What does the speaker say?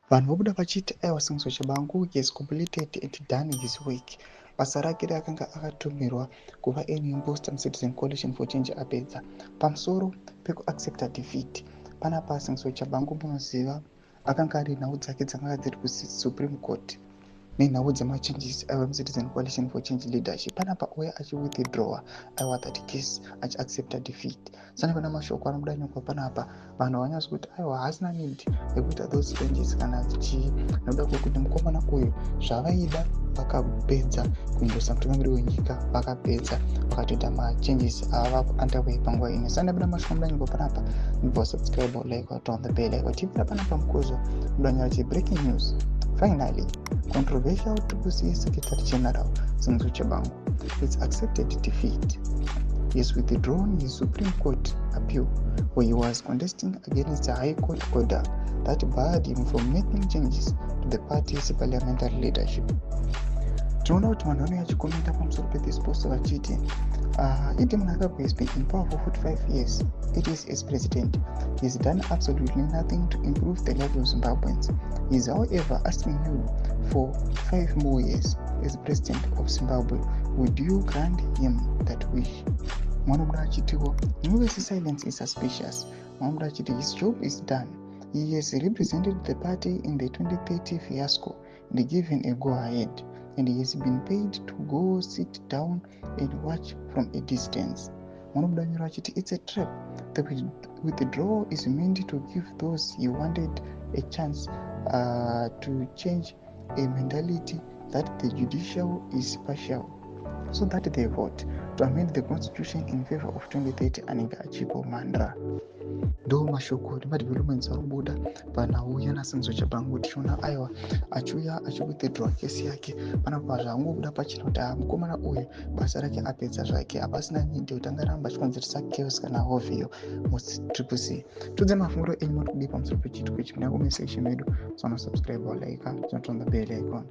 Vanhu vobuda vachiti aiwa Singizwa Chabangu has completed and done his work. Basa rake rakanga akatumirwa kuva an imposter Citizen Coalition for Change apedza. Pamusoro pekuaccepta defeat, panapa Singizwa Chabangu munoziva akanga ari nhau dzake dzanga dziri kuSupreme Court nenhau dzemachanges aiva muCitizen Coalition for Change leadership. Panapa uya achiwithdrawa aiwa that case achiaccepta defeat. Sane pana mashoko anobuda nyangwa panapa vanhu havanyatsi kuti aiwa haasina need yekuita those changes kana chii, nokuda kwekuti mukomana uyu zvavaida vakapedza kuindosa mutungamiri wenyika, vakapedza vakatoita machanges ava underway panguva ino. Sane pana mashoko anobuda nyangwa panapa ndibva subscribe like turn on the bell like tivira panapa mukozo mubuda nyangwa kuti breaking news. Finally, controversial TCC Secretary General Singizwa Chabangu has accepted defeat. He has withdrawn his Supreme Court appeal where he was contesting against the High Court order that barred him from making changes to the party's parliamentary leadership. Tinoona kuti vanhu vanouya vachikomenta pamusoro pe-this post vachiti Idi Mnangagwa has been in power for 45 years. It is as president. He has done absolutely nothing to improve the lives of Zimbabweans. He is, however, asking you for 5 more years as president of Zimbabwe. Would you grant him that wish? Manobuda achitiwo, Nyuvesi silence is suspicious. Manobuda achiti his job is done. He has represented the party in the 2030 fiasco and given a go-ahead, and he has been paid to go sit down and watch from a distance. Manobuda nyura achiti it's a trap. The withdrawal is meant to give those he wanted a chance to change a mentality that the judicial is partial, so that they vote to amend the constitution in favor of 2030 anenge achipo mandra. Ndo mashoko nemadevelopments arikubuda panhau yaSingizwa Chabangu. Tichiona aiwa achiuya achiwithdraw kesi yake. Panapa zvaangobuda pachena kuti mukomana uyu basa rake apedza zvake, hapasina need yekuti angaramba achikonzeresa chaos kana hoviyo muTCC. Tudze mafunguro enyu muri kudii pamusoro pechitiko ichi? Muna comment section medu, subscribe or like, turn on the bell icon.